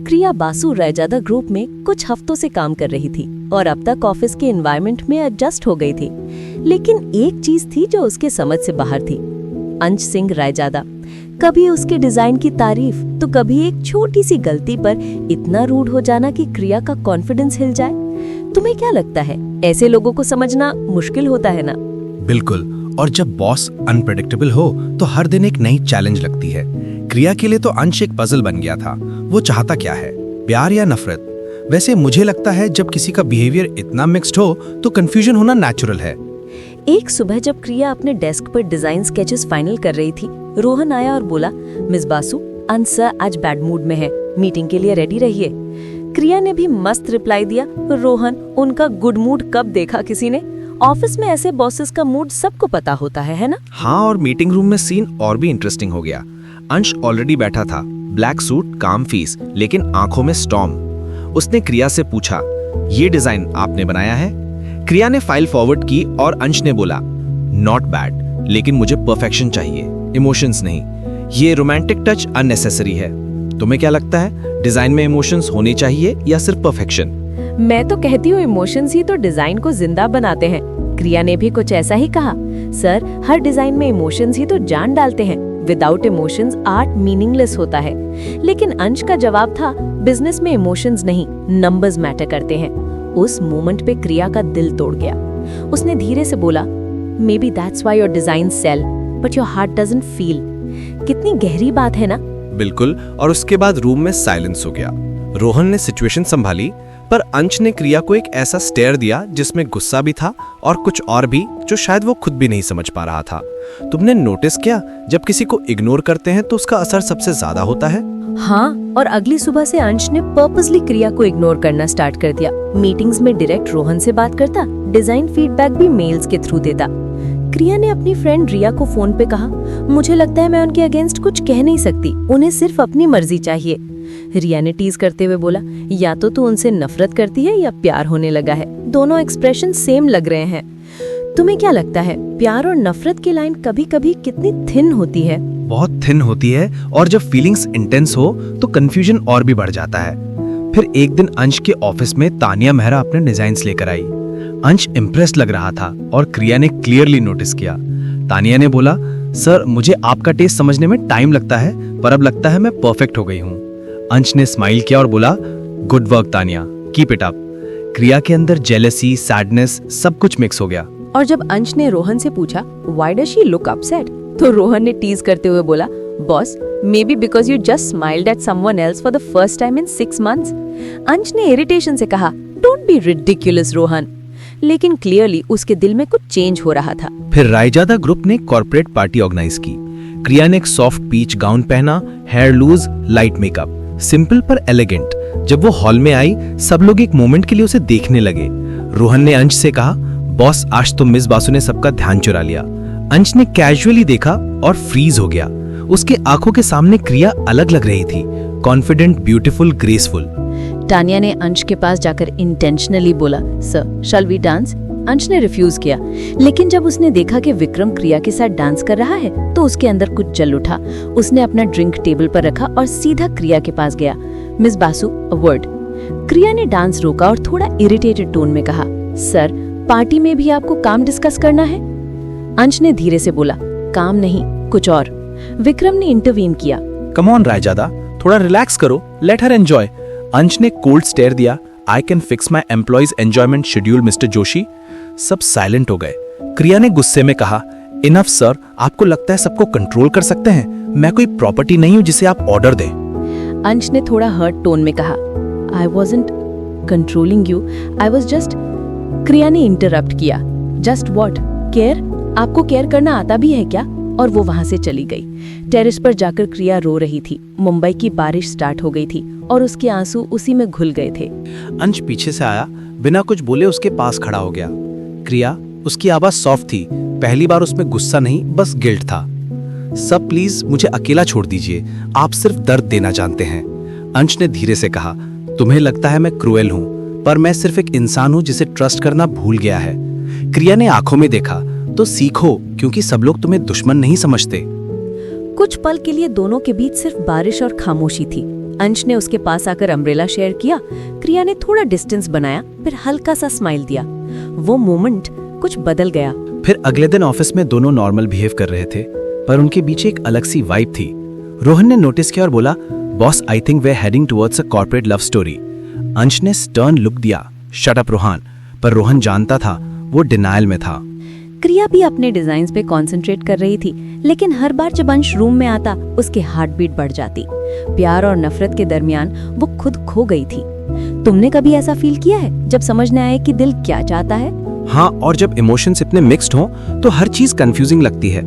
क्रिया बासु रैजादा ग्रुप में कुछ हफ्तों से काम कर रही थी और अब तक ऑफिस के एनवायरनमेंट में एडजस्ट हो गई थी। लेकिन एक चीज थी जो उसके समझ से बाहर थी। अंश सिंह रैजादा, कभी उसके डिजाइन की तारीफ तो कभी एक छोटी सी गलती पर इतना रूड हो जाना कि क्रिया का कॉन्फिडेंस हिल जाए। तुम्हें क्या लगता है, ऐसे लोगों को समझना मुश्किल होता है ना? बिल्कुल, और जब बॉस अनप्रेडिक्टेबल हो तो हर दिन एक नई चैलेंज लगती है। क्रिया के लिए तो अंश एक पजल बन गया था। वो चाहता क्या है, प्यार या नफरत? वैसे मुझे लगता है जब किसी का बिहेवियर इतना मिक्स्ड हो तो कंफ्यूजन होना नेचुरल है। एक सुबह जब क्रिया अपने डेस्क पर डिजाइन स्केचेस फाइनल कर रही थी, रोहन आया और बोला, मिस बासु, अंश सर आज बैड मूड में है, मीटिंग के लिए रेडी रहिए। क्रिया ने भी मस्त रिप्लाई दिया, रोहन, उनका गुड मूड कब देखा किसी ने? ऑफिस में ऐसे बॉसेस का मूड सबको पता होता है ना? हाँ, और मीटिंग रूम में सीन और भी इंटरेस्टिंग हो गया। अंश ऑलरेडी बैठा था, ब्लैक सूट, काम फीस, लेकिन आंखों में स्टॉर्म। उसने क्रिया से पूछा, ये डिजाइन आपने बनाया है? क्रिया ने फाइल फॉरवर्ड की और अंश ने बोला, नॉट बैड, लेकिन मुझे परफेक्शन चाहिए, इमोशंस नहीं। ये रोमांटिक टच अननेसेसरी है। तुम्हें क्या लगता है, डिजाइन में इमोशंस होने चाहिए या सिर्फ परफेक्शन? मैं तो कहती हूँ इमोशंस ही तो डिजाइन को जिंदा बनाते हैं। क्रिया ने भी कुछ ऐसा ही कहा, सर हर डिजाइन में इमोशंस ही तो जान डालते हैं, विदाउट इमोशंस आर्ट मीनिंगलेस होता है। लेकिन अंश का जवाब था, बिजनेस में इमोशंस नहीं, नंबर्स मैटर करते हैं। उस मोमेंट पे क्रिया का दिल तोड़ गया। उसने धीरे से बोला, maybe that's why your design sell but your heart doesn't feel. कितनी गहरी बात है ना? बिल्कुल, और उसके बाद रूम में साइलेंस हो गया। रोहन ने सिचुएशन संभाली, पर अंश ने क्रिया को एक ऐसा स्टेयर दिया जिसमें गुस्सा भी था और कुछ और भी जो शायद वो खुद भी नहीं समझ पा रहा था। तुमने नोटिस किया, जब किसी को इग्नोर करते हैं तो उसका असर सबसे ज्यादा होता है? हाँ, और अगली सुबह से अंश ने पर्पसली क्रिया को इग्नोर करना स्टार्ट कर दिया। मीटिंग्स में डायरेक्ट रोहन से बात करता, डिजाइन फीडबैक भी मेल्स के थ्रू देता। क्रिया ने अपनी फ्रेंड रिया को फोन पे कहा, मुझे लगता है मैं उनके अगेंस्ट कुछ कह नहीं सकती, उन्हें सिर्फ अपनी मर्जी चाहिए। रिया ने टीज करते हुए बोला, या तो तू उनसे नफरत करती है या प्यार होने लगा है, दोनों एक्सप्रेशन सेम लग रहे हैं। तुम्हें क्या लगता है, प्यार और नफरत की लाइन कभी कभी कितनी थिन होती है? बहुत थिन होती है, और जब फीलिंग्स इंटेंस हो तो कंफ्यूजन और भी बढ़ जाता है। फिर एक दिन अंश के ऑफिस में तानिया मेहरा अपने डिजाइन्स लेकर आई। अंश इम्प्रेस्ड लग रहा था और क्रिया ने क्लियरली नोटिस किया। तानिया ने बोला, सर मुझे आपका टेस्ट समझने में टाइम लगता है, पर अब लगता है मैं परफेक्ट हो गई हूँ। अंश ने स्माइल किया और बोला, good work Tania, keep it up. क्रिया के अंदर जेलसी, सैडनेस सब कुछ मिक्स हो गया। और जब अंश ने रोहन से पूछा, why does she look upset, तो रोहन ने टीज करते हुए बोला, boss, may be because you just smiled at someone else for the first time in 6 months। अंश ने इरिटेशन से कहा, डोंट बी रिडिकुलस रोहन। लेकिन क्लियरली उसके दिल में कुछ चेंज हो रहा था। फिर रैजादा ग्रुप ने कॉर्पोरेट पार्टी ऑर्गेनाइज की। क्रिया ने एक सॉफ्ट पीच गाउन पहना, hair loose, light makeup, simple पर एलिगेंट। जब वो हॉल में आई, सब लोग एक मोमेंट के लिए उसे देखने लगे। रोहन ने अंश से कहा, बॉस आज तो मिस बासु ने सबका ध्यान चुरा लिया। अंश ने कैजुअली देखा और फ्रीज हो गया। उसके आंखों के सामने क्रिया अलग लग रही थी, कॉन्फिडेंट, ब्यूटीफुल, ग्रेसफुल। तानिया ने अंश के पास जाकर इंटेंशनली बोला, सर शैल वी डांस? अंश ने रिफ्यूज किया, लेकिन जब उसने देखा कि विक्रम क्रिया के साथ डांस कर रहा है तो उसके अंदर कुछ जल उठा। उसने अपना ड्रिंक टेबल पर रखा और सीधा क्रिया के पास गया। Miss Basu, a word. क्रिया ने डांस रोका और थोड़ा इरिटेटेड टोन में कहा, सर पार्टी में भी आपको काम डिस्कस करना है? अंश ने धीरे से बोला, काम नहीं, कुछ और। विक्रम ने इंटरवीन किया, कम ऑन रैजादा, थोड़ा रिलैक्स करो, लेट हर एंजॉय। अंश ने कोल्ड स्टेयर दिया, I can fix my employees enjoyment schedule mister Joshi. सब साइलेंट हो गए। क्रिया ने गुस्से में कहा, इनफ सर, आपको लगता है सबको कंट्रोल कर सकते हैं? मैं कोई प्रॉपर्टी नहीं हूं जिसे आप ऑर्डर दें। अंश ने थोड़ा हर्ट टोन में कहा, आई wasn't controlling you, I was just. क्रिया ने इंटरप्ट किया, जस्ट वॉट? केयर? आपको केयर करना आता भी है क्या? और वो वहां से चली गई। टेरेस पर जाकर क्रिया रो रही थी। मुंबई की बारिश स्टार्ट हो गई थी और उसके आंसू उसी में घुल गए थे। अंश पीछे से आया, बिना कुछ बोले उसके पास खड़ा हो गया। क्रिया, उसकी आवाज सॉफ्ट थी, पहली बार उसमें गुस्सा नहीं, बस गिल्ट था। सब प्लीज मुझे अकेला छोड़ दीजिए, आप सिर्फ दर्द देना जानते हैं। अंश ने धीरे से कहा, तुम्हें लगता है मैं क्रूएल हूं, पर मैं सिर्फ एक इंसान हूं जिसे ट्रस्ट करना भूल गया है। क्रिया ने आंखों में देखा, तो सीखो, क्योंकि सब लोग तुम्हें दुश्मन नहीं समझते। कुछ पल के लिए दोनों के बीच सिर्फ बारिश और खामोशी थी। अंश ने उसके पास आकर अम्ब्रेला शेयर किया। क्रिया ने थोड़ा डिस्टेंस बनाया, फिर हल्का सा स्माइल दिया। वो मोमेंट कुछ बदल गया। फिर अगले दिन ऑफिस में दोनों नॉर्मल बिहेव कर रहे थे, पर उनके बीच एक अलग सी वाइब थी। रोहन ने नोटिस किया और बोला, boss I think way heading towards a corporate love story. अंश ने स्टर्न लुक दिया, शट अप रोहन, पर रोहन जानता था वो डिनायल में था। क्रिया भी अपने डिजाइन्स पे कंसंट्रेट कर रही थी, लेकिन हर बार जब अंश रूम में आता उसकी हार्ट बीट बढ़ जाती। प्यार और नफरत के दरमियान वो खुद खो गई थी। तुमने कभी ऐसा फील किया है जब समझ न आए कि दिल क्या चाहता है? हाँ, और जब इमोशंस इतने मिक्स्ड हों तो हर चीज कंफ्यूजिंग लगती है।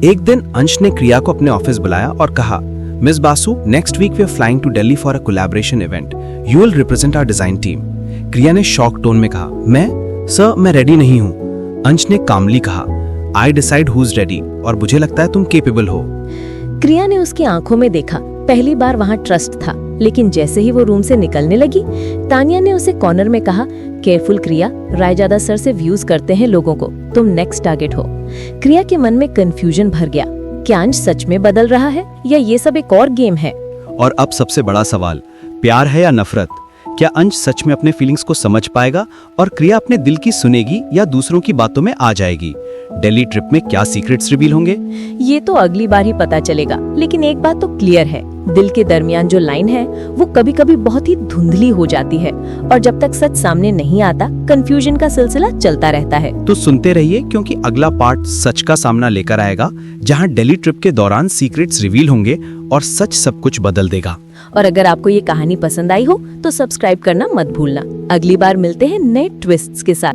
एक दिन अंश ने क्रिया को अपने ऑफिस बुलाया और कहा, miss Basu, next week we are flying to Delhi for a collaboration event. You will represent our design team. Kriya ने शॉक टोन में कहा, मैं रेडी नहीं हूँ। अंश ने कामली कहा, I decide who is ready, और मुझे लगता है तुम केपेबल हो। क्रिया ने उसकी आंखों में देखा। पहली बार वहाँ ट्रस्ट था, लेकिन जैसे ही वो रूम से निकलने लगी, तानिया ने उसे कॉर्नर में कहा, केयरफुल क्रिया, रायजादा सर से व्यूज करते हैं लोगों को, तुम नेक्स्ट टारगेट हो। क्रिया के मन में कंफ्यूजन भर गया। क्या अंश सच में बदल रहा है या ये सब एक और गेम है? और अब सबसे बड़ा सवाल, प्यार है या नफरत? क्या अंश सच में अपने फीलिंग्स को समझ पाएगा और क्रिया अपने दिल की सुनेगी या दूसरों की बातों में आ जाएगी? दिल्ली ट्रिप में क्या सीक्रेट्स रिवील होंगे? ये तो अगली बार ही पता चलेगा, लेकिन एक बात तो क्लियर है, दिल के दरमियान जो लाइन है वो कभी कभी बहुत ही धुंधली हो जाती है, और जब तक सच सामने नहीं आता कंफ्यूजन का सिलसिला चलता रहता है। तो सुनते रहिए, क्योंकि अगला पार्ट सच का सामना लेकर आएगा, जहां दिल्ली ट्रिप के दौरान सीक्रेट्स रिवील होंगे और सच सब कुछ बदल देगा। और अगर आपको ये कहानी पसंद आई हो तो सब्सक्राइब करना मत भूलना। अगली बार मिलते हैं नए ट्विस्ट्स के साथ।